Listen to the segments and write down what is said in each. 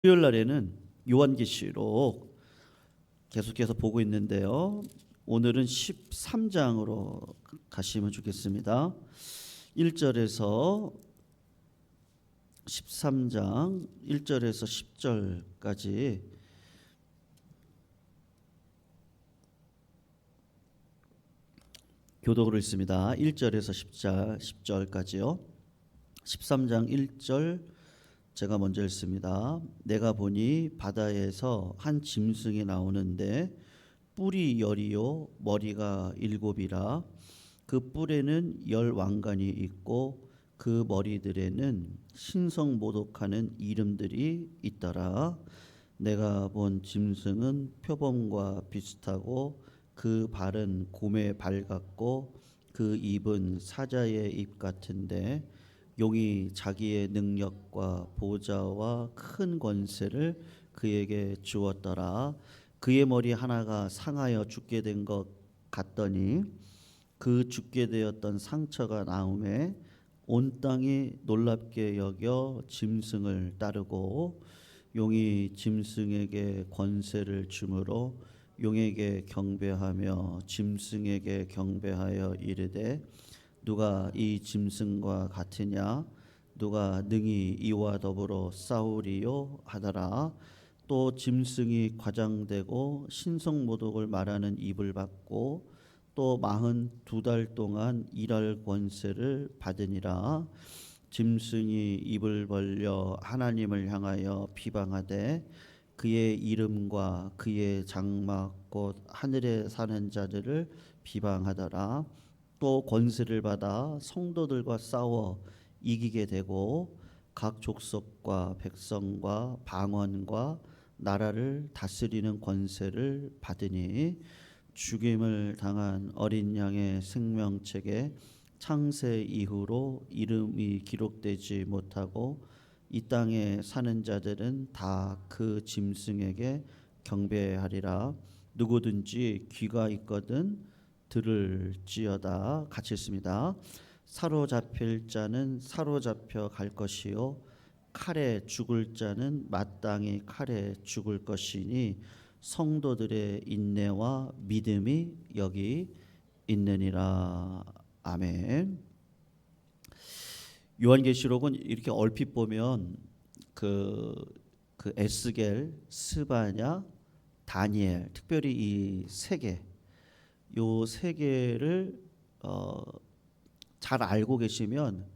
수요일 날에는 요한계시록 계속해서 보고 있는데요. 오늘은 13장으로 가시면 좋겠습니다. 1절에서 13장 1절에서 10절까지 교독으로 읽습니다. 1절에서 10절까지요. 13장 1절 제가 먼저 읽습니다. 내가 보니 바다에서 한 짐승이 나오는데 뿔이 열이요 머리가 일곱이라. 그 뿔에는 열 왕관이 있고 그 머리들에는 신성모독하는 이름들이 있더라. 내가 본 짐승은 표범과 비슷하고 그 발은 곰의 발 같고 그 입은 사자의 입 같은데 용이 자기의 능력과 보좌와 큰 권세를 그에게 주었더라. 그의 머리 하나가 상하여 죽게 된 것 같더니 그 죽게 되었던 상처가 나음에 온 땅이 놀랍게 여겨 짐승을 따르고 용이 짐승에게 권세를 주므로 용에게 경배하며 짐승에게 경배하여 이르되 누가 이 짐승과 같으냐 누가 능히 이와 더불어 싸우리요 하더라. 또 짐승이 과장되고 신성모독을 말하는 입을 받고 또 42달 동안 일할 권세를 받으니라. 짐승이 입을 벌려 하나님을 향하여 비방하되 그의 이름과 그의 장막 곧 하늘에 사는 자들을 비방하더라. 또 권세를 받아 성도들과 싸워 이기게 되고 각 족속과 백성과 방언과 나라를 다스리는 권세를 받으니 죽임을 당한 어린 양의 생명책에 창세 이후로 이름이 기록되지 못하고 이 땅에 사는 자들은 다 그 짐승에게 경배하리라. 누구든지 귀가 있거든 들을지어다. 같이 읽습니다. 사로잡힐 자는 사로잡혀 갈 것이요 칼에 죽을 자는 마땅히 칼에 죽을 것이니 성도들의 인내와 믿음이 여기 있느니라. 아멘. 요한계시록은 이렇게 얼핏 보면 그 에스겔, 스바냐, 다니엘, 특별히 이 세 개, 요 세 개를 잘 알고 계시면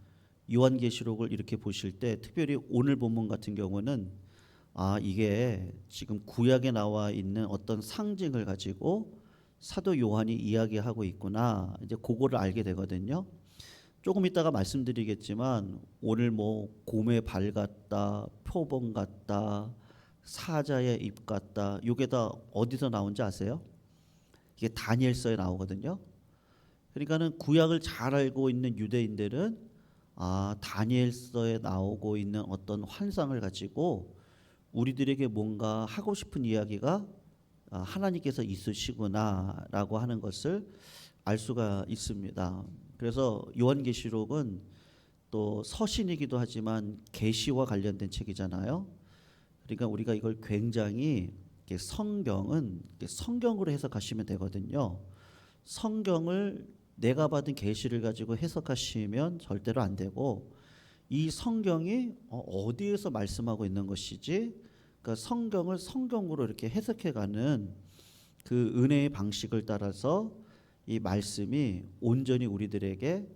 요한계시록을 이렇게 보실 때, 특별히 오늘 본문 같은 경우는 이게 지금 구약에 나와 있는 어떤 상징을 가지고 사도 요한이 이야기하고 있구나, 이제 그거를 알게 되거든요. 조금 이따가 말씀드리겠지만 오늘 뭐 곰의 발 같다, 표범 같다, 사자의 입 같다, 이게 다 어디서 나온지 아세요? 이게 다니엘서에 나오거든요. 그러니까는 구약을 잘 알고 있는 유대인들은 다니엘서에 나오고 있는 어떤 환상을 가지고 우리들에게 뭔가 하고 싶은 이야기가 하나님께서 있으시구나라고 하는 것을 알 수가 있습니다. 그래서 요한계시록은 또 서신이기도 하지만 계시와 관련된 책이잖아요. 그러니까 우리가 이걸 굉장히 성경은 성경으로 해석하시면 되거든요. 성경을 내가 받은 계시를 가지고 해석하시면 절대로 안 되고, 이 성경이 어디에서 말씀하고 있는 것이지, 그러니까 성경을 성경으로 이렇게 해석해가는 그 은혜의 방식을 따라서 이 말씀이 온전히 우리들에게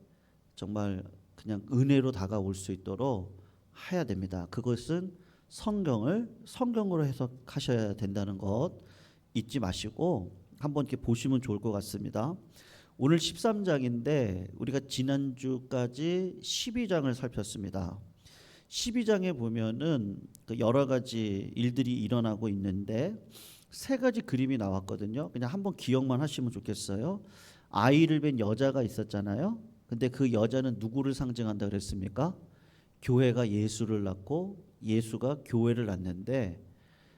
정말 그냥 은혜로 다가올 수 있도록 해야 됩니다. 그것은 성경을 성경으로 해석하셔야 된다는 것 잊지 마시고 한번 이렇게 보시면 좋을 것 같습니다. 오늘 13장인데 우리가 지난주까지 12장을 살폈습니다. 12장에 보면은 여러 가지 일들이 일어나고 있는데 세 가지 그림이 나왔거든요. 그냥 한번 기억만 하시면 좋겠어요. 아이를 뵌 여자가 있었잖아요. 근데 그 여자는 누구를 상징한다 그랬습니까? 교회가 예수를 낳고 예수가 교회를 낳는데,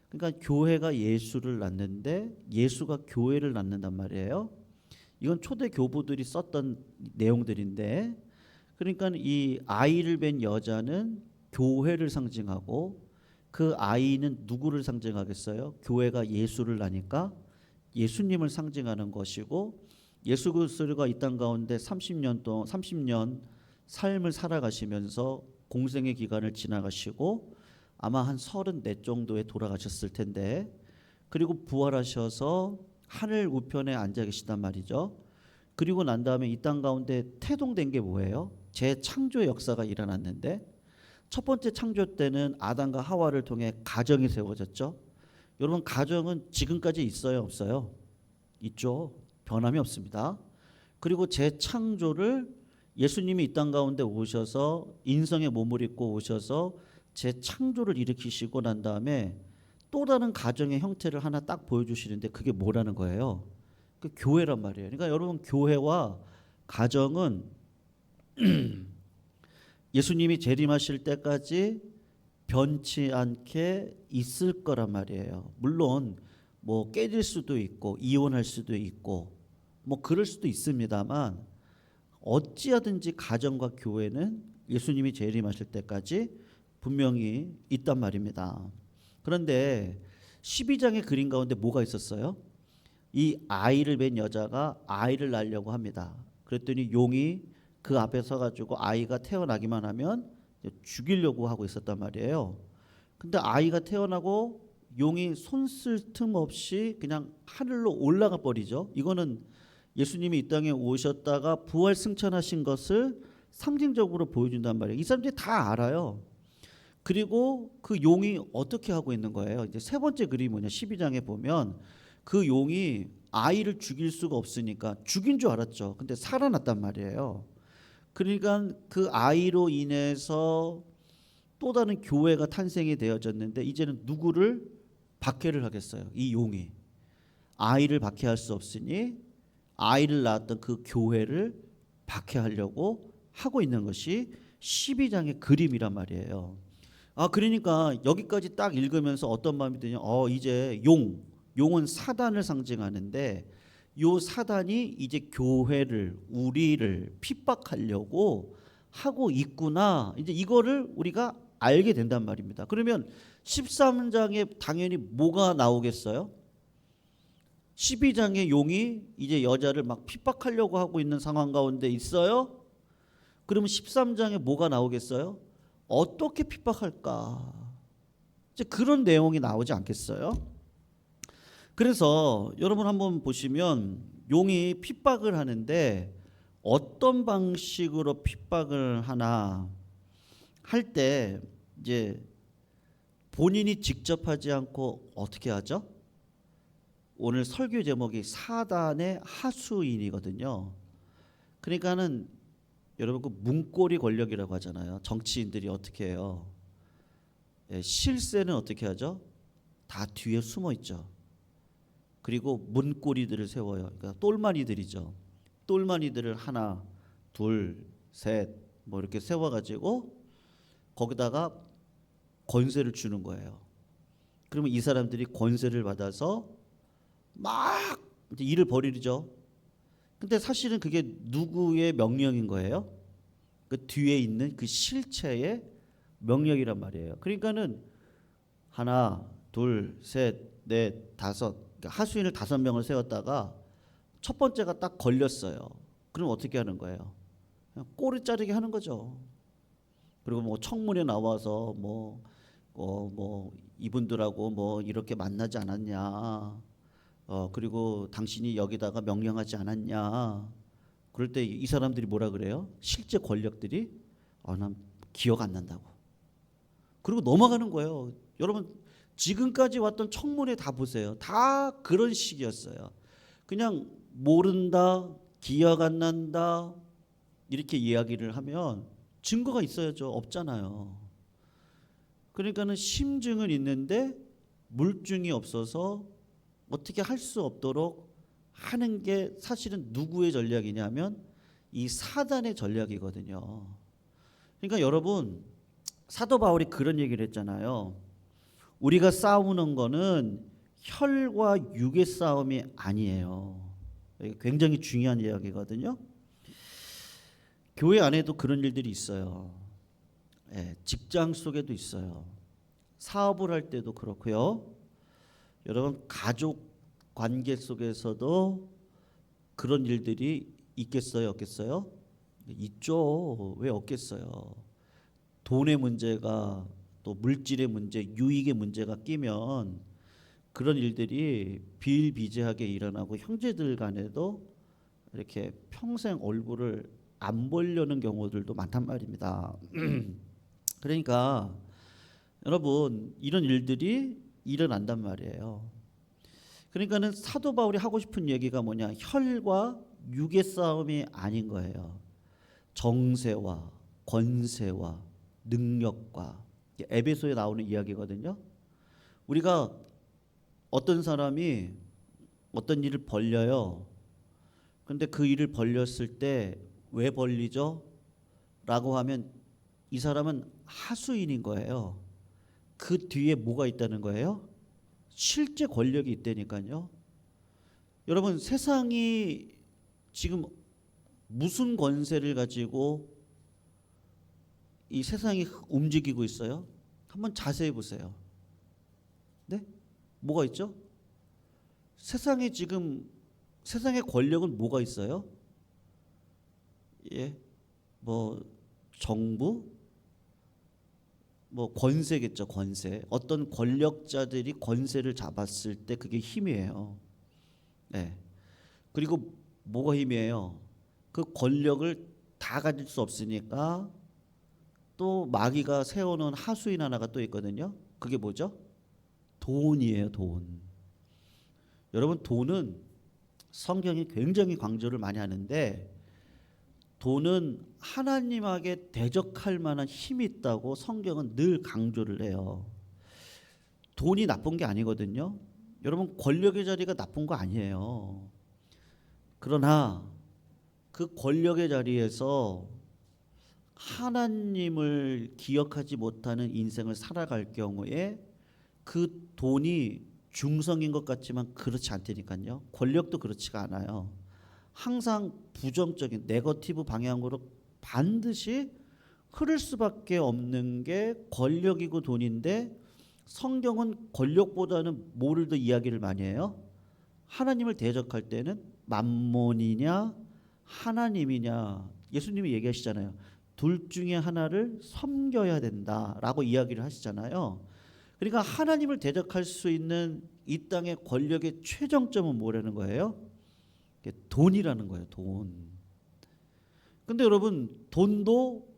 그러니까 교회가 예수를 낳는데 예수가 교회를 낳는단 말이에요. 이건 초대 교부들이 썼던 내용들인데, 그러니까 이 아이를 뵌 여자는 교회를 상징하고 그 아이는 누구를 상징하겠어요? 교회가 예수를 낳으니까 예수님을 상징하는 것이고, 예수 그리스도가 이 땅 가운데 30년 삶을 살아가시면서 공생의 기간을 지나가시고 아마 한 34 정도에 돌아가셨을 텐데, 그리고 부활하셔서 하늘 우편에 앉아 계시단 말이죠. 그리고 난 다음에 이 땅 가운데 태동된 게 뭐예요? 재창조의 역사가 일어났는데, 첫 번째 창조 때는 아담과 하와를 통해 가정이 세워졌죠. 여러분, 가정은 지금까지 있어요, 없어요? 있죠. 변함이 없습니다. 그리고 재창조를 예수님이 이 땅 가운데 오셔서 인성의 몸을 입고 오셔서 재창조를 일으키시고 난 다음에 또 다른 가정의 형태를 하나 딱 보여주시는데, 그게 뭐라는 거예요? 그 교회란 말이에요. 그러니까 여러분, 교회와 가정은 예수님이 재림하실 때까지 변치 않게 있을 거란 말이에요. 물론 뭐 깨질 수도 있고 이혼할 수도 있고 뭐 그럴 수도 있습니다만, 어찌하든지 가정과 교회는 예수님이 재림하실 때까지 분명히 있단 말입니다. 그런데 12장의 그림 가운데 뭐가 있었어요? 이 아이를 뵌 여자가 아이를 낳으려고 합니다. 그랬더니 용이 그 앞에 서가지고 아이가 태어나기만 하면 죽이려고 하고 있었단 말이에요. 근데 아이가 태어나고 용이 손 쓸 틈 없이 그냥 하늘로 올라가 버리죠. 이거는 예수님이 이 땅에 오셨다가 부활 승천하신 것을 상징적으로 보여준단 말이에요. 이 사람들이 다 알아요. 그리고 그 용이 어떻게 하고 있는 거예요? 이제 세 번째 그림이 뭐냐? 12장에 보면 그 용이 아이를 죽일 수가 없으니까 죽인 줄 알았죠. 근데 살아났단 말이에요. 그러니까 그 아이로 인해서 또 다른 교회가 탄생이 되어졌는데, 이제는 누구를 박해를 하겠어요? 이 용이. 아이를 박해할 수 없으니 아이를 낳았던 그 교회를 박해하려고 하고 있는 것이 12장의 그림이란 말이에요. 그러니까 여기까지 딱 읽으면서 어떤 마음이 드냐? 이제 용은 사단을 상징하는데, 요 사단이 이제 교회를, 우리를 핍박하려고 하고 있구나. 이제 이거를 우리가 알게 된단 말입니다. 그러면 13장에 당연히 뭐가 나오겠어요? 12장의 용이 이제 여자를 막 핍박하려고 하고 있는 상황 가운데 있어요. 그러면 13장에 뭐가 나오겠어요? 어떻게 핍박할까? 이제 그런 내용이 나오지 않겠어요? 그래서 여러분 한번 보시면 용이 핍박을 하는데, 어떤 방식으로 핍박을 하나 할 때 이제 본인이 직접 하지 않고 어떻게 하죠? 오늘 설교 제목이 사단의 하수인이거든요. 그러니까는 여러분, 그 문고리 권력이라고 하잖아요. 정치인들이 어떻게 해요? 실세는 어떻게 하죠? 다 뒤에 숨어 있죠. 그리고 문고리들을 세워요. 그러니까 똘마니들이죠. 똘마니들을 하나, 둘, 셋 뭐 이렇게 세워가지고 거기다가 권세를 주는 거예요. 그러면 이 사람들이 권세를 받아서 막 이제 일을 벌이죠. 근데 사실은 그게 누구의 명령인 거예요? 그 뒤에 있는 그 실체의 명령이란 말이에요. 그러니까는 하나, 둘, 셋, 넷, 다섯, 그러니까 하수인을 5명을 세웠다가 첫 번째가 딱 걸렸어요. 그럼 어떻게 하는 거예요? 그냥 꼬리 자르게 하는 거죠. 그리고 뭐 청문회 나와서 뭐 이분들하고 뭐 이렇게 만나지 않았냐? 그리고 당신이 여기다가 명령하지 않았냐? 그럴 때 이 사람들이 뭐라 그래요? 실제 권력들이 난 기억 안 난다고. 그리고 넘어가는 거예요. 여러분, 지금까지 왔던 청문회 다 보세요. 다 그런 식이었어요. 그냥 모른다, 기억 안 난다 이렇게 이야기를 하면 증거가 있어야죠. 없잖아요. 그러니까는 심증은 있는데 물증이 없어서 어떻게 할 수 없도록 하는 게 사실은 누구의 전략이냐면 이 사단의 전략이거든요. 그러니까 여러분, 사도 바울이 그런 얘기를 했잖아요. 우리가 싸우는 거는 혈과 육의 싸움이 아니에요. 이게 굉장히 중요한 이야기거든요. 교회 안에도 그런 일들이 있어요. 직장 속에도 있어요. 사업을 할 때도 그렇고요. 여러분 가족 관계 속에서도 그런 일들이 있겠어요, 없겠어요? 있죠. 왜 없겠어요? 돈의 문제가 또 물질의 문제, 유익의 문제가 끼면 그런 일들이 비일비재하게 일어나고 형제들 간에도 이렇게 평생 얼굴을 안 보려는 경우들도 많단 말입니다. 그러니까 여러분 이런 일들이 일어난단 말이에요. 그러니까는 사도 바울이 하고 싶은 얘기가 뭐냐? 혈과 육의 싸움이 아닌 거예요. 정세와 권세와 능력과 에베소에 나오는 이야기거든요. 우리가 어떤 사람이 어떤 일을 벌려요. 근데 그 일을 벌렸을 때 왜 벌리죠? 라고 하면 이 사람은 하수인인 거예요. 그 뒤에 뭐가 있다는 거예요? 실제 권력이 있다니까요. 여러분 세상이 지금 무슨 권세를 가지고 이 세상이 움직이고 있어요? 한번 자세히 보세요. 네? 뭐가 있죠? 세상에 지금 세상의 권력은 뭐가 있어요? 예, 뭐 정부, 뭐 권세겠죠, 권세. 어떤 권력자들이 권세를 잡았을 때 그게 힘이에요. 네. 그리고 뭐가 힘이에요? 그 권력을 다 가질 수 없으니까 또 마귀가 세워놓은 하수인 하나가 또 있거든요. 그게 뭐죠? 돈이에요, 돈. 여러분 돈은 성경이 굉장히 강조를 많이 하는데 돈은 하나님에게 대적할 만한 힘이 있다고 성경은 늘 강조를 해요. 돈이 나쁜 게 아니거든요. 여러분 권력의 자리가 나쁜 거 아니에요. 그러나 그 권력의 자리에서 하나님을 기억하지 못하는 인생을 살아갈 경우에 그 돈이 중성인 것 같지만 그렇지 않다니까요. 권력도 그렇지가 않아요. 항상 부정적인 네거티브 방향으로 반드시 흐를 수밖에 없는 게 권력이고 돈인데 성경은 권력보다는 뭐를 더 이야기를 많이 해요? 하나님을 대적할 때는 만몬이냐 하나님이냐 예수님이 얘기하시잖아요. 둘 중에 하나를 섬겨야 된다라고 이야기를 하시잖아요. 그러니까 하나님을 대적할 수 있는 이 땅의 권력의 최정점은 뭐라는 거예요? 돈이라는 거예요. 돈. 근데 여러분 돈도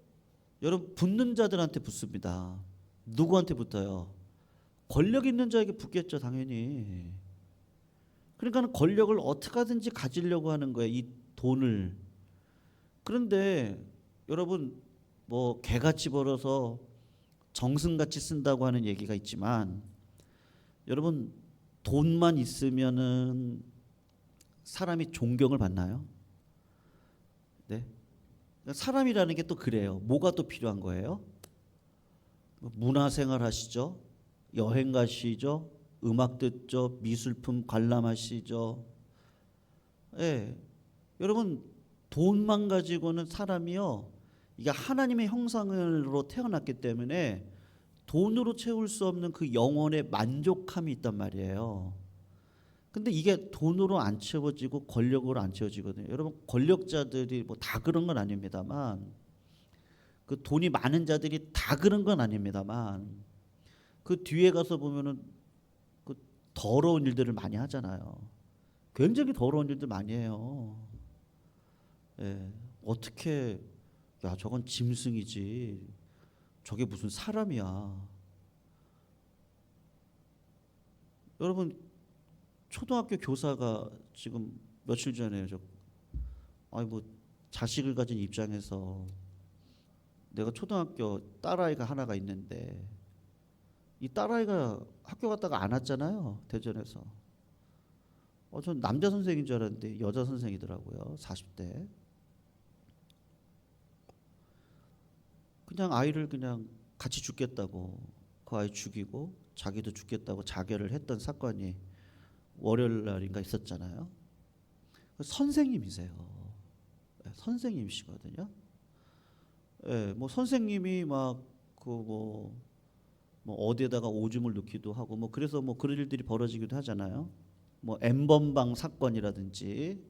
여러분 붙는 자들한테 붙습니다. 누구한테 붙어요? 권력 있는 자에게 붙겠죠, 당연히. 그러니까 권력을 어떻게 하든지 가지려고 하는 거예요, 이 돈을. 그런데 여러분 뭐 개같이 벌어서 정승같이 쓴다고 하는 얘기가 있지만 여러분 돈만 있으면은 사람이 존경을 받나요? 네. 사람이라는 게 또 그래요. 뭐가 또 필요한 거예요? 문화생활 하시죠? 여행 가시죠? 음악 듣죠? 미술품 관람하시죠? 예. 여러분 돈만 가지고는 사람이요. 이게 하나님의 형상으로 태어났기 때문에 돈으로 채울 수 없는 그 영혼의 만족함이 있단 말이에요. 근데 이게 돈으로 안 채워지고 권력으로 안 채워지거든요. 여러분 권력자들이 뭐 다 그런 건 아닙니다만 그 돈이 많은 자들이 다 그런 건 아닙니다만 그 뒤에 가서 보면은 그 더러운 일들을 많이 하잖아요. 굉장히 더러운 일들 많이 해요. 예. 어떻게 야 저건 짐승이지 저게 무슨 사람이야. 여러분 초등학교 교사가 지금 며칠 전에 아니 뭐 자식을 가진 입장에서 내가 초등학교 딸아이가 하나가 있는데 이 딸아이가 학교 갔다가 안 왔잖아요. 대전에서. 전 남자 선생인 줄 알았는데 여자 선생이더라고요. 40대. 그냥 아이를 그냥 같이 죽겠다고 그 아이 죽이고 자기도 죽겠다고 자결을 했던 사건이 월요일 날인가 있었잖아요. 선생님이세요. 선생님이시거든요. 예, 뭐 선생님이 막 그 뭐 뭐 어디에다가 오줌을 넣기도 하고 뭐 그래서 뭐 그런 일들이 벌어지기도 하잖아요. 뭐 N번방 사건이라든지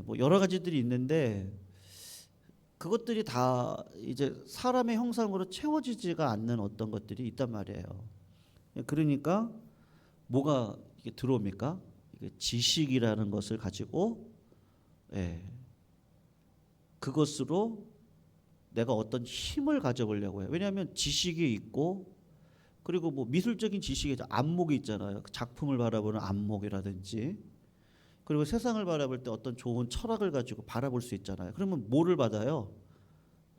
뭐 여러 가지들이 있는데 그것들이 다 이제 사람의 형상으로 채워지지가 않는 어떤 것들이 있단 말이에요. 그러니까 뭐가 이게 들어옵니까? 이게 지식이라는 것을 가지고 그것으로 내가 어떤 힘을 가져보려고 해요. 왜냐하면 지식이 있고 그리고 뭐 미술적인 지식이 안목이 있잖아요. 작품을 바라보는 안목이라든지 그리고 세상을 바라볼 때 어떤 좋은 철학을 가지고 바라볼 수 있잖아요. 그러면 뭐를 받아요?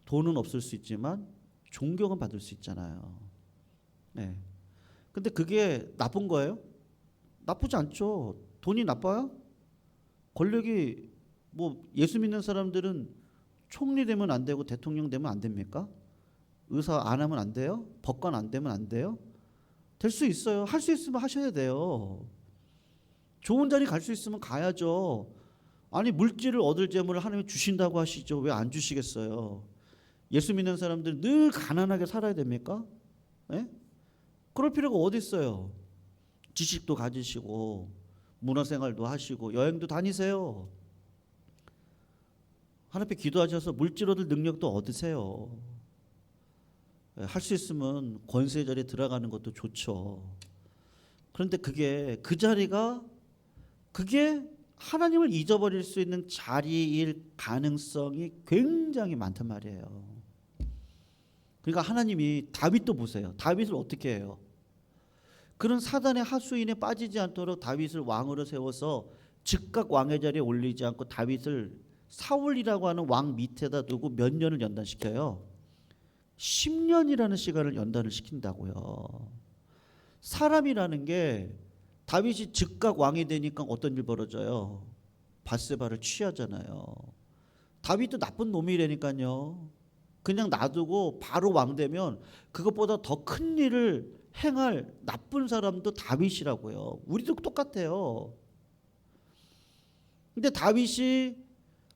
돈은 없을 수 있지만 존경은 받을 수 있잖아요. 네. 근데 그게 나쁜 거예요? 나쁘지 않죠. 돈이 나빠요? 권력이 뭐 예수 믿는 사람들은 총리 되면 안 되고 대통령 되면 안 됩니까? 의사 안 하면 안 돼요? 법관 안 되면 안 돼요? 될 수 있어요. 할 수 있으면 하셔야 돼요. 좋은 자리 갈 수 있으면 가야죠. 아니 물질을 얻을 재물을 하나님이 주신다고 하시죠. 왜 안 주시겠어요? 예수 믿는 사람들 늘 가난하게 살아야 됩니까? 예? 그럴 필요가 어디 있어요? 지식도 가지시고 문화생활도 하시고 여행도 다니세요. 하나님께 기도하셔서 물질 얻을 능력도 얻으세요. 할 수 있으면 권세 자리에 들어가는 것도 좋죠. 그런데 그 자리가 그게 하나님을 잊어버릴 수 있는 자리일 가능성이 굉장히 많단 말이에요. 그러니까 하나님이 다윗도 보세요. 다윗을 어떻게 해요? 그런 사단의 하수인에 빠지지 않도록 다윗을 왕으로 세워서 즉각 왕의 자리에 올리지 않고 다윗을 사울이라고 하는 왕 밑에다 두고 몇 년을 연단시켜요. 10년이라는 시간을 연단을 시킨다고요. 사람이라는 게 다윗이 즉각 왕이 되니까 어떤 일 벌어져요? 밧세바를 취하잖아요. 다윗도 나쁜 놈이라니까요. 그냥 놔두고 바로 왕 되면 그것보다 더 큰 일을 행할 나쁜 사람도 다윗이라고요. 우리도 똑같아요. 근데 다윗이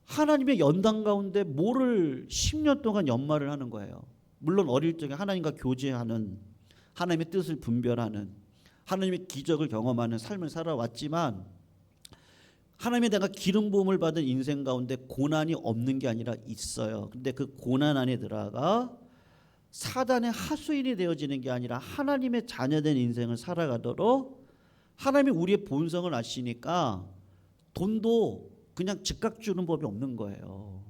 하나님의 연단 가운데 뭐를 10년 동안 연말을 하는 거예요. 물론 어릴 적에 하나님과 교제하는, 하나님의 뜻을 분별하는, 하나님의 기적을 경험하는 삶을 살아왔지만 하나님의 내가 기름 부음을 받은 인생 가운데 고난이 없는 게 아니라 있어요. 근데 그 고난 안에 들어가 사단의 하수인이 되어지는 게 아니라 하나님의 자녀된 인생을 살아가도록 하나님이 우리의 본성을 아시니까 돈도 그냥 즉각 주는 법이 없는 거예요.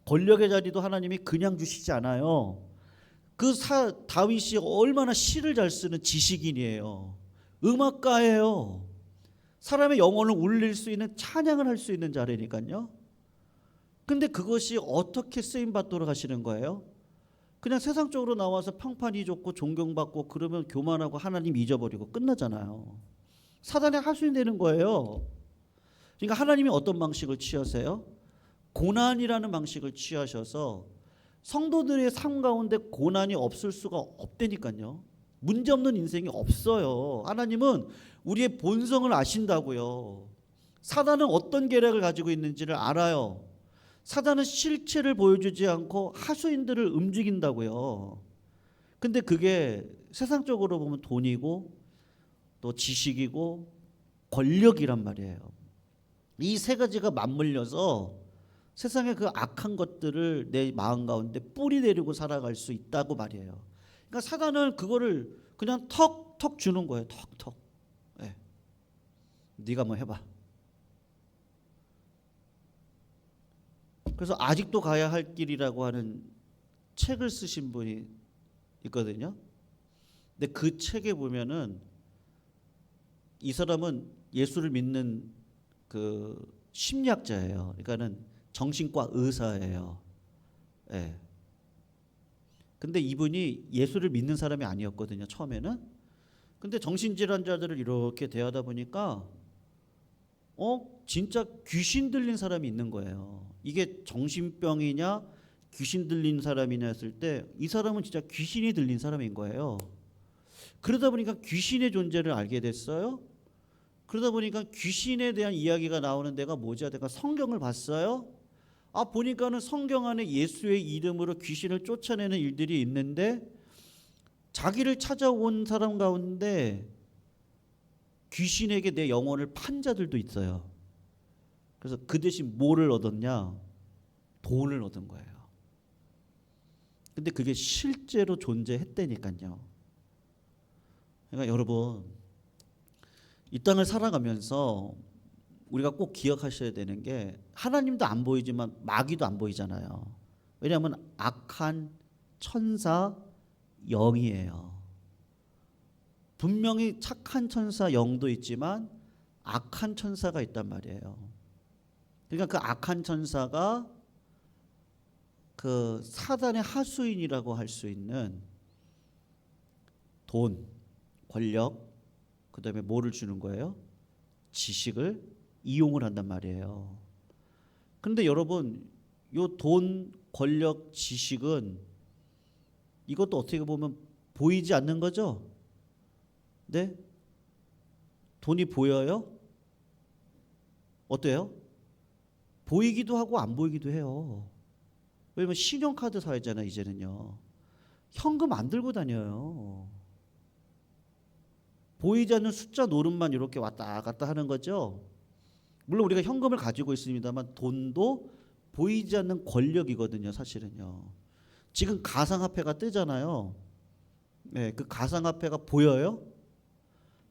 권력의 자리도 하나님이 그냥 주시지 않아요. 다윗이 얼마나 시를 잘 쓰는 지식인이에요. 음악가예요. 사람의 영혼을 울릴 수 있는 찬양을 할 수 있는 자리니까요. 근데 그것이 어떻게 쓰임 받도록 하시는 거예요? 그냥 세상적으로 나와서 평판이 좋고 존경받고 그러면 교만하고 하나님 잊어버리고 끝나잖아요. 사단의 하수인 되는 거예요. 그러니까 하나님이 어떤 방식을 취하세요? 고난이라는 방식을 취하셔서 성도들의 삶 가운데 고난이 없을 수가 없다니까요. 문제없는 인생이 없어요. 하나님은 우리의 본성을 아신다고요. 사단은 어떤 계략을 가지고 있는지를 알아요. 사단은 실체를 보여주지 않고 하수인들을 움직인다고요. 근데 그게 세상적으로 보면 돈이고 또 지식이고 권력이란 말이에요. 이 세 가지가 맞물려서 세상의 그 악한 것들을 내 마음 가운데 뿌리 내리고 살아갈 수 있다고 말이에요. 그러니까 사단은 그거를 그냥 턱턱 주는 거예요. 턱턱. 네. 네가 뭐 해봐. 그래서 아직도 가야 할 길이라고 하는 책을 쓰신 분이 있거든요. 근데 그 책에 보면은 이 사람은 예수를 믿는 그 심리학자예요. 그러니까는 정신과 의사예요. 예. 근데 이분이 예수를 믿는 사람이 아니었거든요, 처음에는. 근데 정신질환자들을 이렇게 대하다 보니까 진짜 귀신 들린 사람이 있는 거예요. 이게 정신병이냐 귀신 들린 사람이냐 했을 때 이 사람은 진짜 귀신이 들린 사람인 거예요. 그러다 보니까 귀신의 존재를 알게 됐어요. 그러다 보니까 귀신에 대한 이야기가 나오는 데가 뭐지? 내가 성경을 봤어요. 보니까는 성경 안에 예수의 이름으로 귀신을 쫓아내는 일들이 있는데 자기를 찾아온 사람 가운데 귀신에게 내 영혼을 판 자들도 있어요. 그래서 그 대신 뭐를 얻었냐? 돈을 얻은 거예요. 근데 그게 실제로 존재했다니까요. 그러니까 여러분, 이 땅을 살아가면서 우리가 꼭 기억하셔야 되는 게, 하나님도 안 보이지만 마귀도 안 보이잖아요. 왜냐하면 악한 천사 영이에요. 분명히 착한 천사 영도 있지만 악한 천사가 있단 말이에요. 그러니까 그 악한 천사가 그 사단의 하수인이라고 할 수 있는 돈, 권력, 그 다음에 뭐를 주는 거예요? 지식을 이용을 한단 말이에요. 그런데 여러분, 요 돈, 권력, 지식은 이것도 어떻게 보면 보이지 않는 거죠? 네? 돈이 보여요? 어때요? 보이기도 하고 안 보이기도 해요. 왜냐면 신용카드 사회잖아요, 이제는요. 현금 안 들고 다녀요. 보이지 않는 숫자 노름만 이렇게 왔다 갔다 하는 거죠. 물론 우리가 현금을 가지고 있습니다만 돈도 보이지 않는 권력이거든요, 사실은요. 지금 가상화폐가 뜨잖아요. 네, 그 가상화폐가 보여요?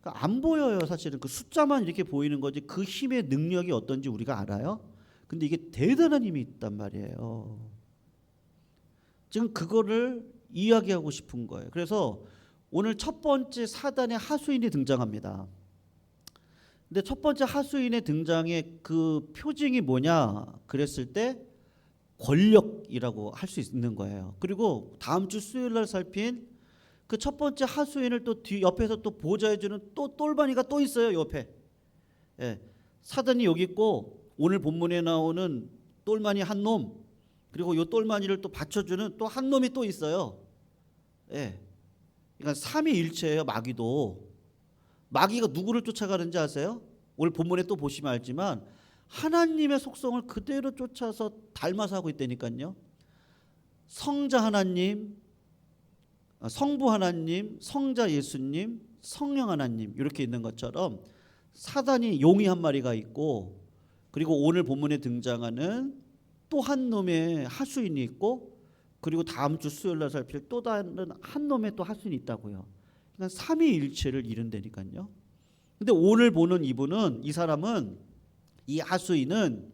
그러니까 안 보여요, 사실은. 그 숫자만 이렇게 보이는 거지 그 힘의 능력이 어떤지 우리가 알아요? 근데 이게 대단한 힘이 있단 말이에요. 지금 그거를 이야기하고 싶은 거예요. 그래서 오늘 첫 번째 사단의 하수인이 등장합니다. 근데 첫 번째 하수인의 등장의 그 표징이 뭐냐 그랬을 때 권력이라고 할 수 있는 거예요. 그리고 다음 주 수요일 날 살핀 그 첫 번째 하수인을 또 뒤 옆에서 또 보좌해주는 또 똘마니가 또 있어요, 옆에. 예, 사단이 여기 있고 오늘 본문에 나오는 똘마니 한 놈, 그리고 요 똘마니를 또 받쳐주는 또 한 놈이 또 있어요. 예, 그러니까 삼위일체예요. 마귀도. 마귀가 누구를 쫓아가는지 아세요? 오늘 본문에 또 보시면 알지만 하나님의 속성을 그대로 쫓아서 닮아서 하고 있다니까요. 성자 하나님, 성부 하나님, 성자 예수님, 성령 하나님 이렇게 있는 것처럼 사단이 용이 한 마리가 있고, 그리고 오늘 본문에 등장하는 또 한 놈의 하수인이 있고, 그리고 다음 주 수요일 날 살필 또 다른 한 놈의 또 하수인이 있다고요. 그러니까 삼위일체를 이룬다니까요. 근데 오늘 보는 이분은, 이 사람은, 이 하수인은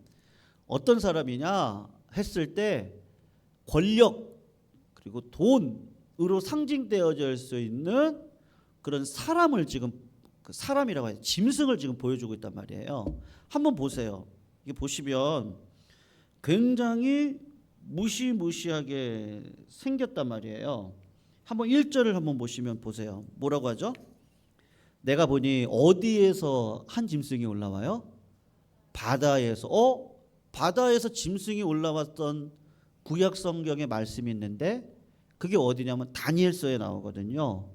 어떤 사람이냐 했을 때 권력 그리고 돈으로 상징되어질 수 있는 그런 사람을 지금, 그 사람이라고 해요. 짐승을 지금 보여주고 있단 말이에요. 한번 보세요. 이게 보시면 굉장히 무시무시하게 생겼단 말이에요. 한번 1절을 한번 보시면 보세요. 뭐라고 하죠? 내가 보니 어디에서 한 짐승이 올라와요? 바다에서. 바다에서 짐승이 올라왔던 구약 성경의 말씀이 있는데 그게 어디냐면 다니엘서에 나오거든요.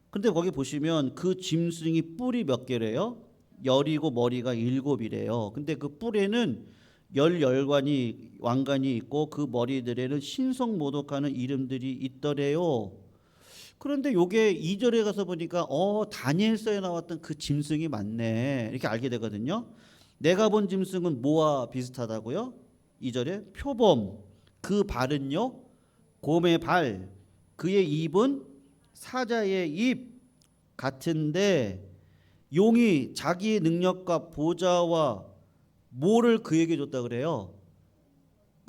근데 거기 보시면 그 짐승이 뿔이 몇 개래요? 10이고 머리가 7이래요. 근데 그 뿔에는 10열관이 왕관이 있고 그 머리들에는 신성 모독하는 이름들이 있더래요. 그런데 요게 2절에 가서 보니까 다니엘서에 나왔던 그 짐승이 맞네 이렇게 알게 되거든요. 내가 본 짐승은 뭐와 비슷하다고요? 2절에 표범, 그 발은요 곰의 발, 그의 입은 사자의 입 같은데, 용이 자기의 능력과 보좌와 뭐를 그에게 줬다 그래요?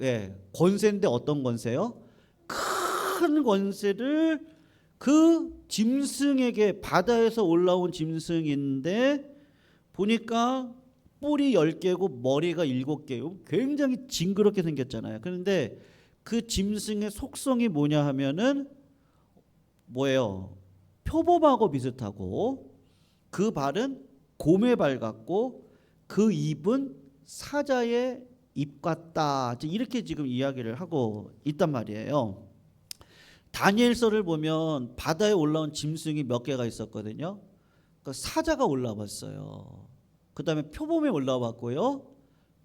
예, 권세인데 어떤 권세요? 큰 권세를 그 짐승에게, 바다에서 올라온 짐승인데 보니까 뿔이 10개고 머리가 7개요. 굉장히 징그럽게 생겼잖아요. 그런데 그 짐승의 속성이 뭐냐 하면은 뭐예요? 표범하고 비슷하고, 그 발은 곰의 발 같고, 그 입은 사자의 입 같다. 이렇게 지금 이야기를 하고 있단 말이에요. 다니엘서를 보면 바다에 올라온 짐승이 몇 개가 있었거든요. 그러니까 사자가 올라왔어요. 그 다음에 표범에 올라왔고요.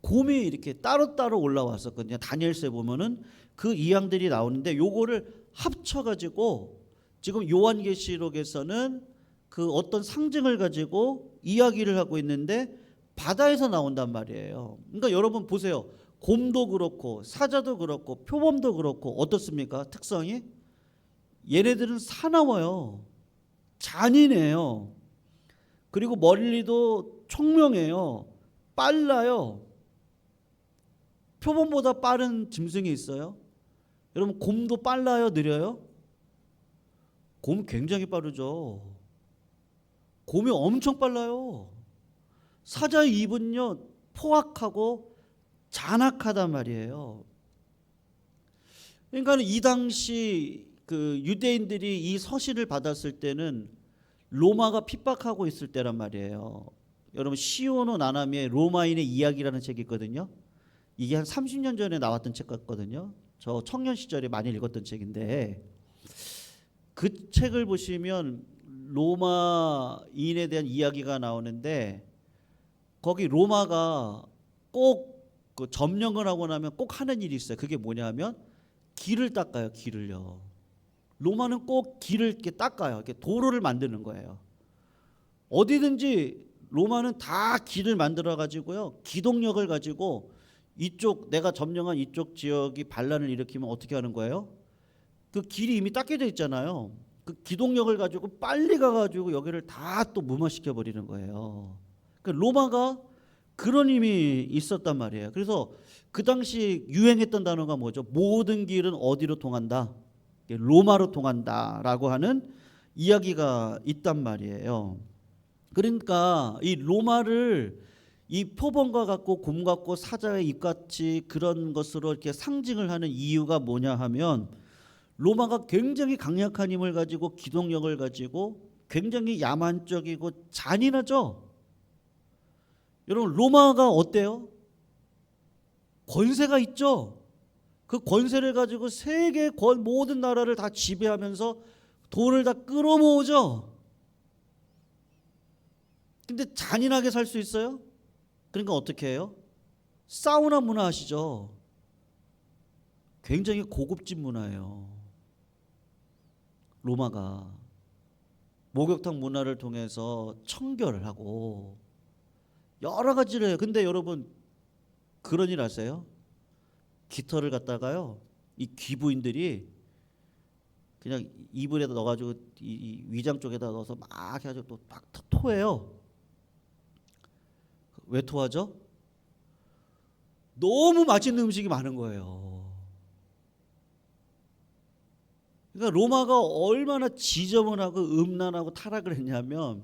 곰이 이렇게 따로따로 올라왔었거든요. 다니엘서에 보면은 그 이양들이 나오는데 요거를 합쳐가지고 지금 요한계시록에서는 그 어떤 상징을 가지고 이야기를 하고 있는데 바다에서 나온단 말이에요. 그러니까 여러분 보세요. 곰도 그렇고 사자도 그렇고 표범도 그렇고 어떻습니까? 특성이 얘네들은 사나워요. 잔인해요. 그리고 멀리도 총명해요. 빨라요. 표범보다 빠른 짐승이 있어요? 여러분 곰도 빨라요? 느려요? 곰 굉장히 빠르죠. 곰이 엄청 빨라요. 사자의 입은요 포악하고 잔악하단 말이에요. 그러니까 이 당시 그 유대인들이 이 서신을 받았을 때는 로마가 핍박하고 있을 때란 말이에요. 여러분 시오노 나나미의 로마인의 이야기라는 책이 있거든요. 이게 한 30년 전에 나왔던 책 같거든요. 저 청년 시절에 많이 읽었던 책인데 그 책을 보시면 로마인에 대한 이야기가 나오는데 거기 로마가 꼭 그 점령을 하고 나면 꼭 하는 일이 있어요. 그게 뭐냐면 길을 닦아요. 길을요. 로마는 꼭 길을 이렇게 닦아요. 이렇게 도로를 만드는 거예요. 어디든지 로마는 다 길을 만들어 가지고요. 기동력을 가지고 이쪽 내가 점령한 이쪽 지역이 반란을 일으키면 어떻게 하는 거예요? 그 길이 이미 닦여져 있잖아요. 그 기동력을 가지고 빨리 가가지고 여기를 다 또 무마시켜 버리는 거예요. 그러니까 로마가 그런 힘이 있었단 말이에요. 그래서 그 당시 유행했던 단어가 뭐죠? 모든 길은 어디로 통한다? 로마로 통한다라고 하는 이야기가 있단 말이에요. 그러니까 이 로마를 이 표범과 같고 곰 같고 사자의 입같이 그런 것으로 이렇게 상징을 하는 이유가 뭐냐 하면 로마가 굉장히 강력한 힘을 가지고 기동력을 가지고 굉장히 야만적이고 잔인하죠. 여러분 로마가 어때요? 권세가 있죠. 그 권세를 가지고 세계 모든 나라를 다 지배하면서 돈을 다 끌어모으죠. 근데 잔인하게 살 수 있어요? 그러니까 어떻게 해요? 사우나 문화 아시죠? 굉장히 고급진 문화예요. 로마가 목욕탕 문화를 통해서 청결을 하고 여러 가지를 해요. 근데 여러분 그런 일 아세요? 깃털을 갖다가요 이 귀부인들이 그냥 이불에다 넣어가지고 이 위장 쪽에다 넣어서 막 해가지고 또 막 토해요. 왜 토하죠? 너무 맛있는 음식이 많은 거예요. 그러니까 로마가 얼마나 지저분하고 음란하고 타락을 했냐면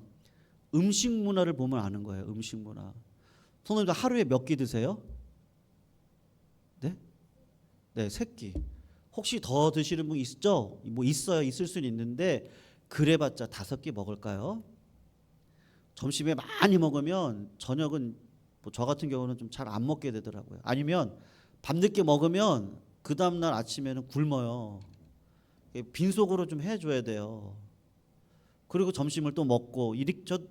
음식 문화를 보면 아는 거예요. 음식 문화. 선생님들 하루에 몇 끼 드세요? 네? 네, 세 끼. 혹시 더 드시는 분 있죠? 뭐 있어요. 있을 수는 있는데 그래봤자 5끼 먹을까요? 점심에 많이 먹으면 저녁은 뭐 저 같은 경우는 좀 잘 안 먹게 되더라고요. 아니면 밤늦게 먹으면 그 다음날 아침에는 굶어요. 빈속으로 좀 해줘야 돼요. 그리고 점심을 또 먹고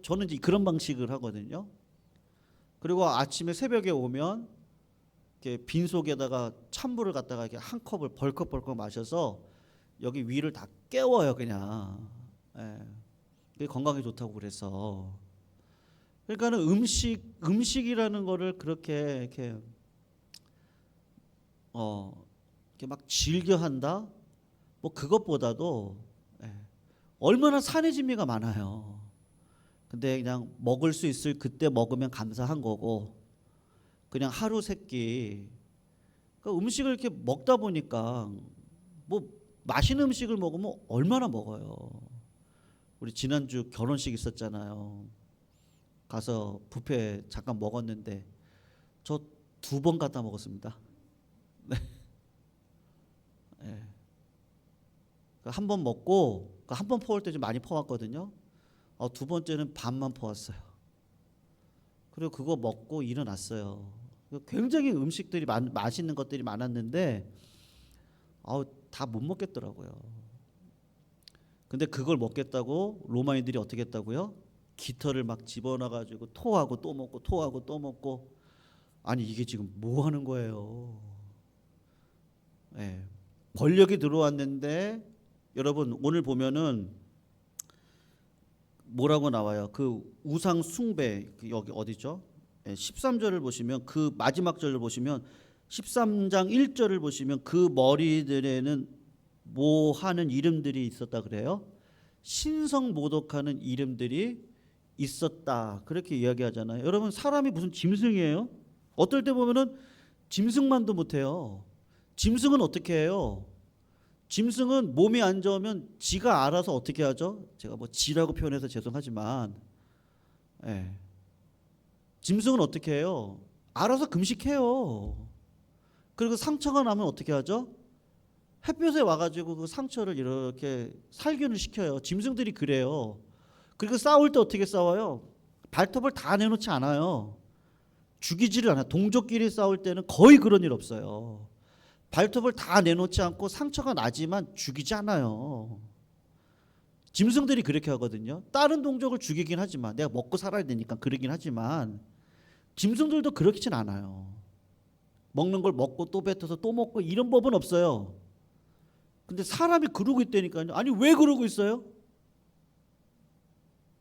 저는 이제 그런 방식을 하거든요. 그리고 아침에 새벽에 오면 이렇게 빈속에다가 찬물을 갖다가 이렇게 한 컵을 벌컥벌컥 마셔서 여기 위를 다 깨워요 그냥. 예. 그게 건강에 좋다고 그래서. 그러니까는 음식이라는 거를 그렇게 이렇게 이렇게 막 즐겨한다. 뭐 그것보다도 얼마나 산의 진미가 많아요. 근데 그냥 먹을 수 있을 그때 먹으면 감사한 거고 그냥 하루 세 끼. 그러니까 음식을 이렇게 먹다 보니까 뭐 맛있는 음식을 먹으면 얼마나 먹어요. 우리 지난주 결혼식 있었잖아요. 가서 뷔페 잠깐 먹었는데 저 2번 갖다 먹었습니다. 네. 네. 한 번 먹고 한 번 퍼올 때 좀 많이 퍼왔거든요. 2번째는 반만 퍼왔어요. 그리고 그거 먹고 일어났어요. 굉장히 음식들이 맛있는 것들이 많았는데 다 못 먹겠더라고요. 근데 그걸 먹겠다고 로마인들이 어떻게 했다고요? 깃털을 막 집어넣어가지고 토하고 또 먹고 토하고 또 먹고. 아니 이게 지금 뭐 하는 거예요? 예. 권력이 들어왔는데 여러분 오늘 보면은 뭐라고 나와요? 그 우상 숭배 여기 어디죠? 13절을 보시면 그 마지막 절을 보시면 13장 1절을 보시면 그 머리들에는 뭐 하는 이름들이 있었다 그래요? 신성 모독하는 이름들이 있었다. 그렇게 이야기하잖아요. 여러분 사람이 무슨 짐승이에요? 어떨 때 보면은 짐승만도 못해요. 짐승은 어떻게 해요? 짐승은 몸이 안 좋으면 지가 알아서 어떻게 하죠? 제가 뭐 지라고 표현해서 죄송하지만, 예. 짐승은 어떻게 해요? 알아서 금식해요. 그리고 상처가 나면 어떻게 하죠? 햇볕에 와가지고 그 상처를 이렇게 살균을 시켜요. 짐승들이 그래요. 그리고 싸울 때 어떻게 싸워요? 발톱을 다 내놓지 않아요. 죽이지를 않아요. 동족끼리 싸울 때는 거의 그런 일 없어요. 발톱을 다 내놓지 않고 상처가 나지만 죽이지 않아요. 짐승들이 그렇게 하거든요. 다른 동족을 죽이긴 하지만 내가 먹고 살아야 되니까 그러긴 하지만 짐승들도 그렇진 않아요. 먹는 걸 먹고 또 뱉어서 또 먹고 이런 법은 없어요. 근데 사람이 그러고 있다니까요. 아니 왜 그러고 있어요?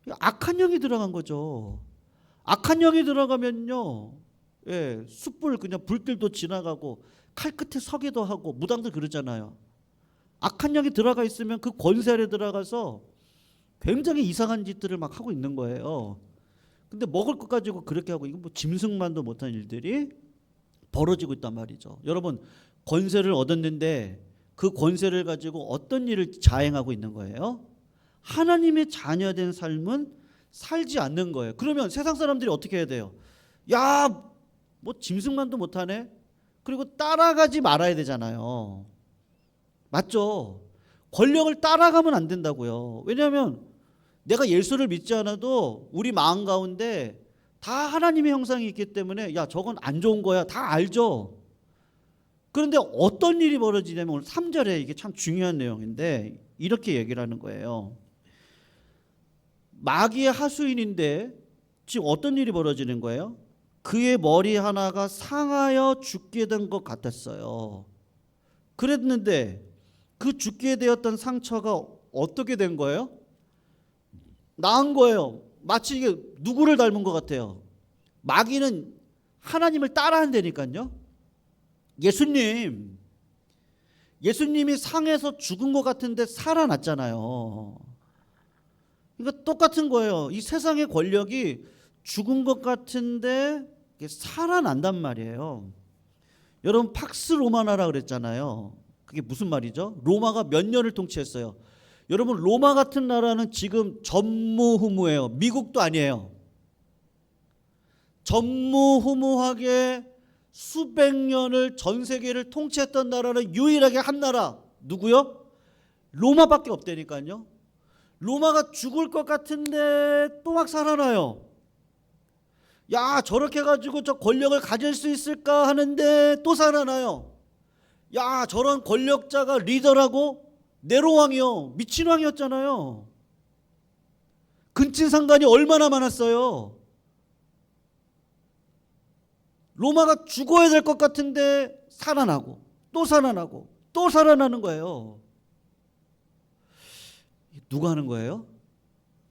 악한 영이 들어간 거죠. 악한 영이 들어가면요, 예, 숯불 그냥 불길도 지나가고 칼 끝에 서기도 하고 무당들 그러잖아요. 악한 영이 들어가 있으면 그 권세 아래 들어가서 굉장히 이상한 짓들을 막 하고 있는 거예요. 근데 먹을 것 가지고 그렇게 하고 이거 뭐 짐승만도 못한 일들이 벌어지고 있단 말이죠. 여러분 권세를 얻었는데 그 권세를 가지고 어떤 일을 자행하고 있는 거예요? 하나님의 자녀된 삶은 살지 않는 거예요. 그러면 세상 사람들이 어떻게 해야 돼요? 야, 뭐 짐승만도 못하네. 그리고 따라가지 말아야 되잖아요. 맞죠? 권력을 따라가면 안 된다고요. 왜냐하면 내가 예수를 믿지 않아도 우리 마음 가운데 다 하나님의 형상이 있기 때문에 야 저건 안 좋은 거야 다 알죠. 그런데 어떤 일이 벌어지냐면 오늘 3절에 이게 참 중요한 내용인데 이렇게 얘기를 하는 거예요. 마귀의 하수인인데 지금 어떤 일이 벌어지는 거예요? 그의 머리 하나가 상하여 죽게 된 것 같았어요. 그랬는데 그 죽게 되었던 상처가 어떻게 된 거예요? 나은 거예요. 마치 이게 누구를 닮은 것 같아요. 마귀는 하나님을 따라한다니까요. 예수님이 상해서 죽은 것 같은데 살아났잖아요. 그러니까 똑같은 거예요. 이 세상의 권력이 죽은 것 같은데 살아난단 말이에요. 여러분 팍스 로마나라 그랬잖아요. 그게 무슨 말이죠? 로마가 몇 년을 통치했어요. 여러분 로마 같은 나라는 지금 전무후무해요. 미국도 아니에요. 전무후무하게 수백 년을 전 세계를 통치했던 나라는 유일하게 한 나라 누구요? 로마밖에 없다니까요. 로마가 죽을 것 같은데 또 막 살아나요. 야 저렇게 가지고 저 권력을 가질 수 있을까 하는데 또 살아나요. 야 저런 권력자가 리더라고? 네로 왕이요. 미친 왕이었잖아요. 근친상간이 얼마나 많았어요. 로마가 죽어야 될 것 같은데 살아나고 또 살아나고 또 살아나는 거예요. 누가 하는 거예요?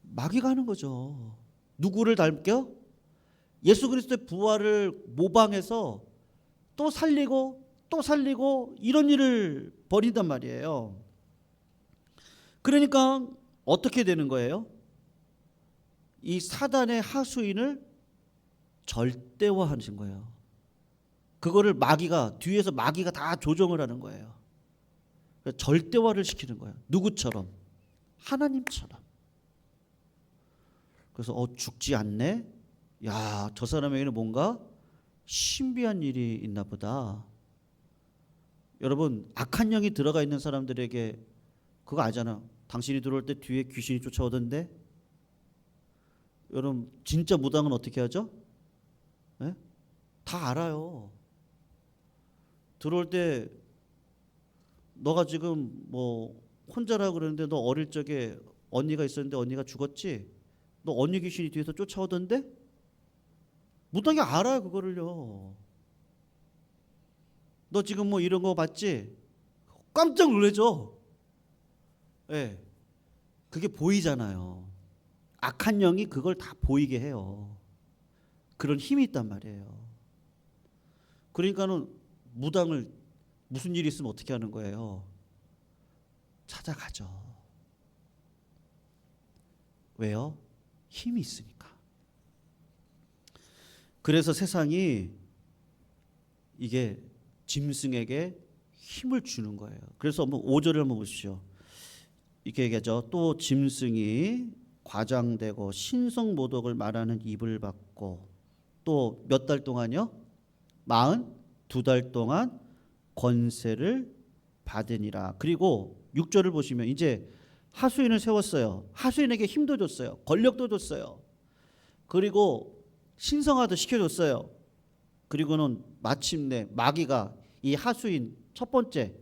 마귀가 하는 거죠. 누구를 닮게요? 예수 그리스도의 부활을 모방해서 또 살리고 또 살리고 이런 일을 벌인단 말이에요. 그러니까 어떻게 되는 거예요? 이 사단의 하수인을 절대화하신 거예요. 그거를 마귀가 뒤에서 마귀가 다 조정을 하는 거예요. 절대화를 시키는 거예요. 누구처럼? 하나님처럼. 그래서 죽지 않네? 야, 저 사람에게는 뭔가 신비한 일이 있나 보다. 여러분 악한 영이 들어가 있는 사람들에게 그거 알잖아. 당신이 들어올 때 뒤에 귀신이 쫓아오던데. 여러분 진짜 무당은 어떻게 하죠? 네? 다 알아요. 들어올 때 너가 지금 뭐 혼자라 그러는데 너 어릴 적에 언니가 있었는데 언니가 죽었지? 너 언니 귀신이 뒤에서 쫓아오던데? 무당이 알아요 그거를요. 너 지금 뭐 이런 거 봤지? 깜짝 놀라죠. 예, 그게 보이잖아요. 악한 영이 그걸 다 보이게 해요. 그런 힘이 있단 말이에요. 그러니까는 무당을 무슨 일이 있으면 어떻게 하는 거예요? 찾아가죠. 왜요? 힘이 있으니까. 그래서 세상이 이게 짐승에게 힘을 주는 거예요. 그래서 한번 5절을 한번 보십시오. 이렇게 얘기하죠. 또 짐승이 과장되고 신성모독을 말하는 입을 받고 또 몇 달 동안요? 42달 동안 권세를 받으니라. 그리고 6절을 보시면 이제 하수인을 세웠어요. 하수인에게 힘도 줬어요. 권력도 줬어요. 그리고 신성화도 시켜줬어요. 그리고는 마침내 마귀가 이 하수인 첫 번째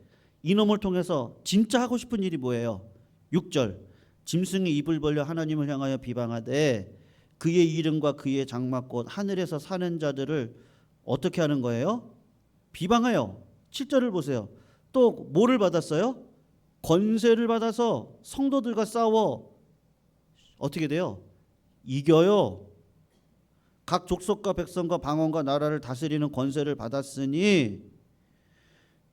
이놈을 통해서 진짜 하고 싶은 일이 뭐예요? 6절 짐승이 입을 벌려 하나님을 향하여 비방하되 그의 이름과 그의 장막 곧 하늘에서 사는 자들을 어떻게 하는 거예요? 비방해요. 7절을 보세요. 또 뭐를 받았어요? 권세를 받아서 성도들과 싸워 어떻게 돼요? 이겨요. 각 족속과 백성과 방언과 나라를 다스리는 권세를 받았으니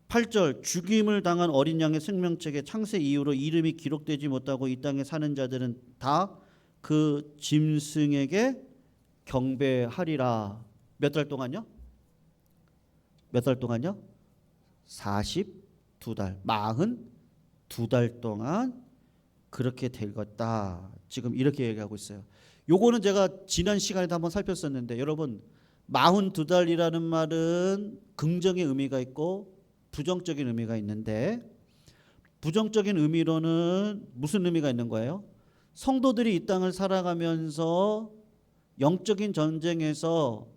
8절 죽임을 당한 어린 양의 생명책에 창세 이후로 이름이 기록되지 못하고 이 땅에 사는 자들은 다 그 짐승에게 경배하리라. 몇 달 동안요? 몇 달 동안요? 42달 42달 동안 그렇게 될 것다. 지금 이렇게 얘기하고 있어요. 요거는 제가 지난 시간에도 한번 살폈었는데 여러분 42달이라는 말은 긍정의 의미가 있고 부정적인 의미가 있는데 부정적인 의미로는 무슨 의미가 있는 거예요? 성도들이 이 땅을 살아가면서 영적인 전쟁에서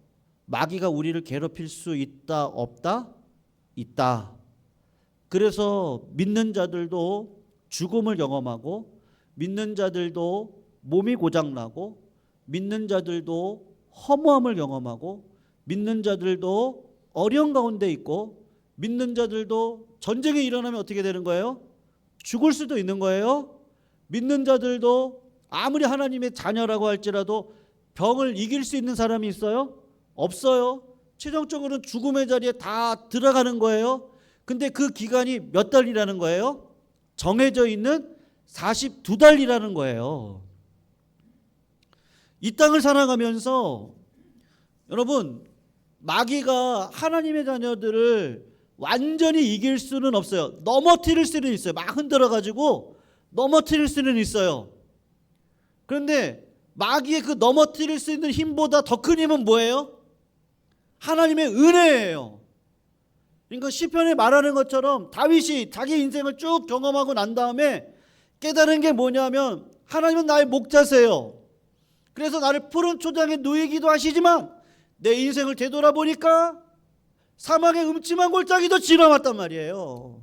마귀가 우리를 괴롭힐 수 있다 없다? 있다. 그래서 믿는 자들도 죽음을 경험하고 믿는 자들도 몸이 고장나고 믿는 자들도 허무함을 경험하고 믿는 자들도 어려운 가운데 있고 믿는 자들도 전쟁이 일어나면 어떻게 되는 거예요? 죽을 수도 있는 거예요. 믿는 자들도 아무리 하나님의 자녀라고 할지라도 병을 이길 수 있는 사람이 있어요? 없어요. 최종적으로는 죽음의 자리에 다 들어가는 거예요. 근데 그 기간이 몇 달이라는 거예요? 정해져 있는 42달이라는 거예요. 이 땅을 살아가면서 여러분 마귀가 하나님의 자녀들을 완전히 이길 수는 없어요. 넘어뜨릴 수는 있어요. 막 흔들어가지고 넘어뜨릴 수는 있어요. 그런데 마귀의 그 넘어뜨릴 수 있는 힘보다 더 큰 힘은 뭐예요? 하나님의 은혜예요. 그러니까 시편에 말하는 것처럼 다윗이 자기 인생을 쭉 경험하고 난 다음에 깨달은 게 뭐냐면 하나님은 나의 목자세요. 그래서 나를 푸른 초장에 누이기도 하시지만 내 인생을 되돌아보니까 사망의 음침한 골짜기도 지나왔단 말이에요.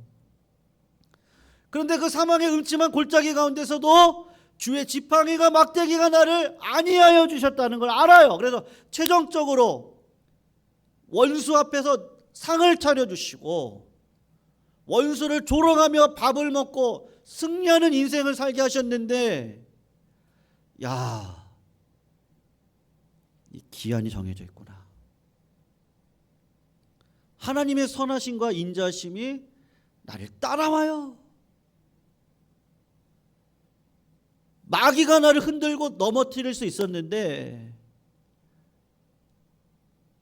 그런데 그 사망의 음침한 골짜기 가운데서도 주의 지팡이가 막대기가 나를 안위하여 주셨다는 걸 알아요. 그래서 최종적으로 원수 앞에서 상을 차려주시고 원수를 조롱하며 밥을 먹고 승리하는 인생을 살게 하셨는데 야, 이 기한이 정해져 있구나. 하나님의 선하심과 인자심이 나를 따라와요. 마귀가 나를 흔들고 넘어뜨릴 수 있었는데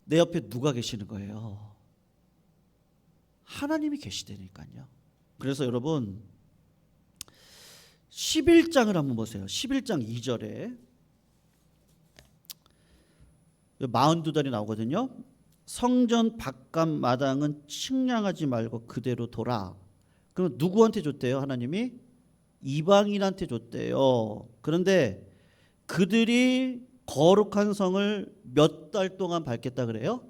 내 옆에 누가 계시는 거예요? 하나님이 계시다니까요. 그래서 여러분 11장을 한번 보세요. 11장 2절에 42달이 나오거든요. 성전 바깥 마당은 측량하지 말고 그대로 둬라. 그럼 누구한테 줬대요? 하나님이 이방인한테 줬대요. 그런데 그들이 거룩한 성을 몇 달 동안 밟겠다 그래요?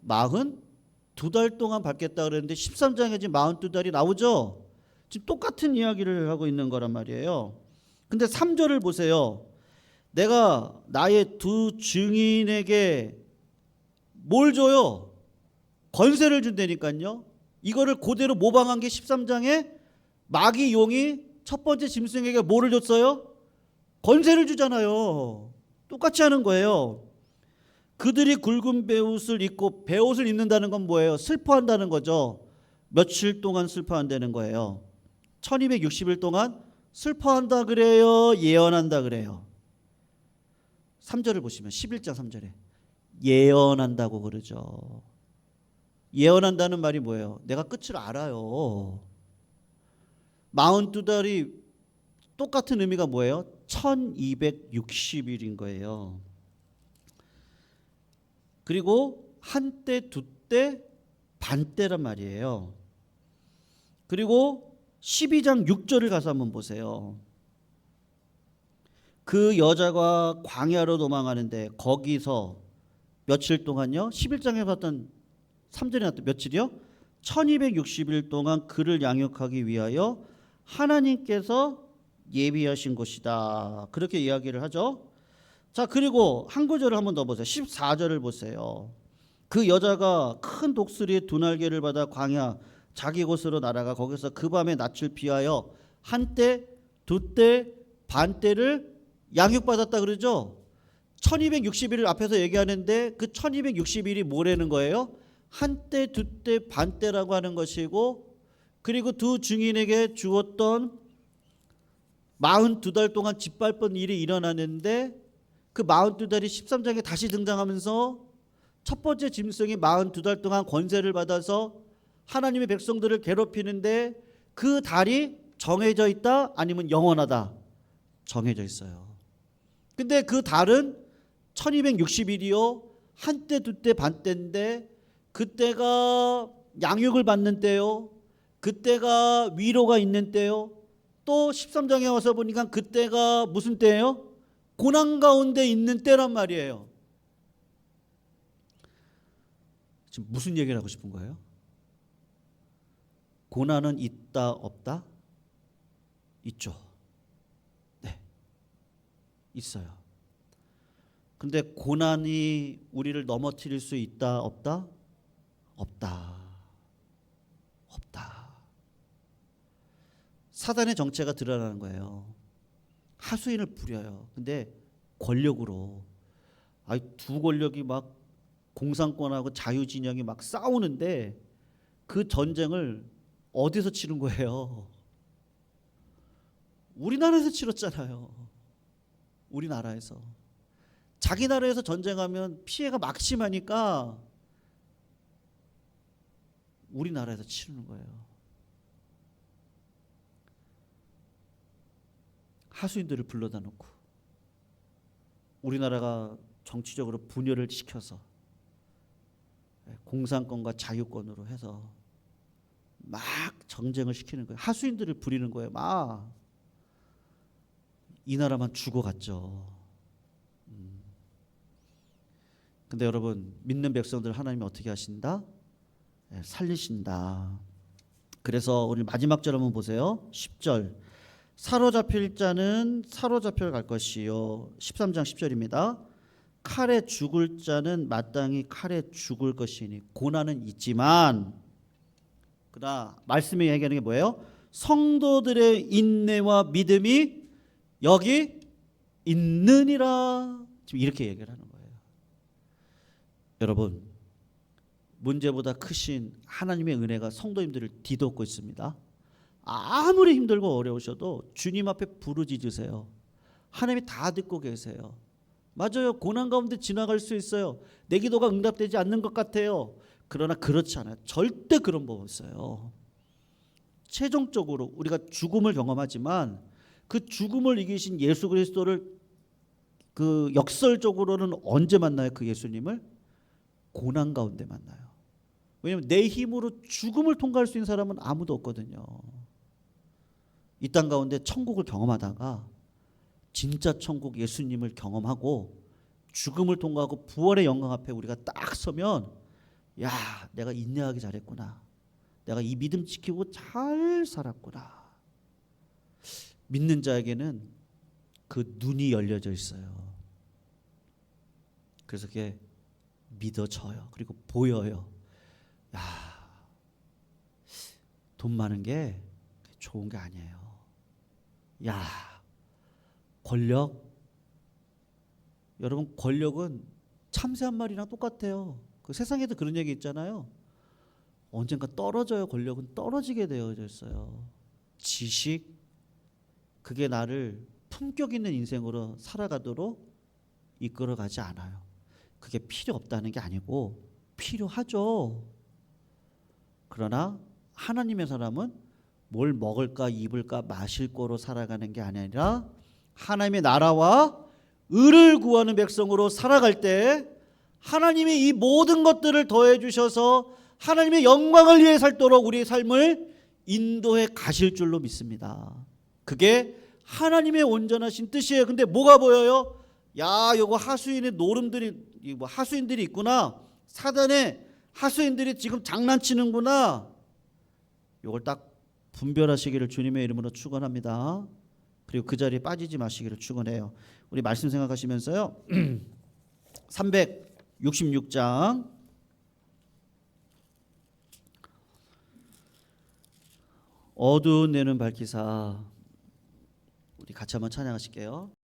42달 동안 밟겠다 그랬는데 13장에 지금 42달이 나오죠. 지금 똑같은 이야기를 하고 있는 거란 말이에요. 근데 3절을 보세요. 내가 나의 두 증인에게 뭘 줘요? 권세를 준다니까요. 이거를 그대로 모방한 게 13장에 마귀 용이 첫 번째 짐승에게 뭐를 줬어요? 권세를 주잖아요. 똑같이 하는 거예요. 그들이 굵은 베옷을 입고, 베옷을 입는다는 건 뭐예요? 슬퍼한다는 거죠. 며칠 동안 슬퍼한다는 거예요. 1260일 동안 슬퍼한다 그래요? 예언한다 그래요? 3절을 보시면 11장 3절에 예언한다고 그러죠. 예언한다는 말이 뭐예요? 내가 끝을 알아요. 42달이 똑같은 의미가 뭐예요? 1260일인 거예요. 그리고 한때, 두때, 반때란 말이에요. 그리고 12장 6절을 가서 한번 보세요. 그 여자가 광야로 도망하는데 거기서 며칠 동안요? 11장에 봤던 3절에 나왔던 며칠이요? 1260일 동안 그를 양육하기 위하여 하나님께서 예비하신 곳이다. 그렇게 이야기를 하죠. 자, 그리고 한 구절을 한번 더 보세요. 14절을 보세요. 그 여자가 큰 독수리의 두 날개를 받아 광야 자기 곳으로 날아가 거기서 그 밤에 낯을 피하여 한때, 두때, 반때를 양육받았다 그러죠. 1260일을 앞에서 얘기하는데 그 1260일이 뭐라는 거예요? 한때, 두때, 반때라고 하는 것이고, 그리고 두 증인에게 주었던 42달 동안 짓밟은 일이 일어나는데 그 42달이 13장에 다시 등장하면서 첫 번째 짐승이 42달 동안 권세를 받아서 하나님의 백성들을 괴롭히는데 그 달이 정해져 있다? 아니면 영원하다? 정해져 있어요. 근데 그 달은 1260일이요. 한때, 두때, 반때인데 그때가 양육을 받는 때요. 그때가 위로가 있는 때요. 또 13장에 와서 보니까 그때가 무슨 때예요? 고난 가운데 있는 때란 말이에요. 지금 무슨 얘기를 하고 싶은 거예요? 고난은 있다 없다? 있죠. 네, 있어요. 근데 고난이 우리를 넘어뜨릴 수 있다 없다? 없다. 없다. 사단의 정체가 드러나는 거예요. 하수인을 부려요. 근데 권력으로. 두 권력이 막 공산권하고 자유진영이 막 싸우는데 그 전쟁을 어디서 치른 거예요? 우리나라에서 치렀잖아요. 우리나라에서. 자기 나라에서 전쟁하면 피해가 막심하니까 우리나라에서 치르는 거예요. 하수인들을 불러다 놓고 우리나라가 정치적으로 분열을 시켜서 공산권과 자유권으로 해서 막 전쟁을 시키는 거예요. 하수인들을 부리는 거예요. 막 이 나라만 죽어갔죠. 근데 여러분, 믿는 백성들 하나님이 어떻게 하신다? 살리신다. 그래서 오늘 마지막 절 한번 보세요. 10절. 사로잡힐 자는 사로잡혀 갈 것이요. 13장 10절입니다. 칼에 죽을 자는 마땅히 칼에 죽을 것이니 고난은 있지만, 그러나 말씀이 얘기하는 게 뭐예요? 성도들의 인내와 믿음이 여기 있느니라. 지금 이렇게 얘기를 하는 거예요. 여러분, 문제보다 크신 하나님의 은혜가 성도님들을 뒤덮고 있습니다. 아무리 힘들고 어려우셔도 주님 앞에 부르짖으세요. 하나님이 다 듣고 계세요. 맞아요. 고난 가운데 지나갈 수 있어요. 내 기도가 응답되지 않는 것 같아요. 그러나 그렇지 않아요. 절대 그런 법 없어요. 최종적으로 우리가 죽음을 경험하지만 그 죽음을 이기신 예수 그리스도를 그 역설적으로는 언제 만나요? 그 예수님을 고난 가운데 만나요. 왜냐하면 내 힘으로 죽음을 통과할 수 있는 사람은 아무도 없거든요. 이 땅 가운데 천국을 경험하다가 진짜 천국 예수님을 경험하고 죽음을 통과하고 부활의 영광 앞에 우리가 딱 서면, 야, 내가 인내하기 잘했구나. 내가 이 믿음 지키고 잘 살았구나. 믿는 자에게는 그 눈이 열려져 있어요. 그래서 그게 믿어져요. 그리고 보여요. 야, 돈 많은 게 좋은 게 아니에요. 야, 권력. 여러분, 권력은 참새 한 마리랑 똑같아요. 그 세상에도 그런 얘기 있잖아요. 언젠가 떨어져요. 권력은 떨어지게 되어져 있어요. 지식, 그게 나를 품격 있는 인생으로 살아가도록 이끌어가지 않아요. 그게 필요 없다는 게 아니고 필요하죠. 그러나 하나님의 사람은 뭘 먹을까 입을까 마실 거로 살아가는 게 아니라 하나님의 나라와 의를 구하는 백성으로 살아갈 때 하나님이 이 모든 것들을 더해 주셔서 하나님의 영광을 위해 살도록 우리의 삶을 인도해 가실 줄로 믿습니다. 그게 하나님의 온전하신 뜻이에요. 근데 뭐가 보여요? 야, 요거 하수인의 노름들이, 뭐 하수인들이 있구나. 사단의 하수인들이 지금 장난치는구나. 요걸 딱 분별하시기를 주님의 이름으로 축원합니다. 그리고 그 자리에 빠지지 마시기를 축원해요. 우리 말씀 생각하시면서요. 366장 어두운 내는 밝히사, 우리 같이 한번 찬양하실게요.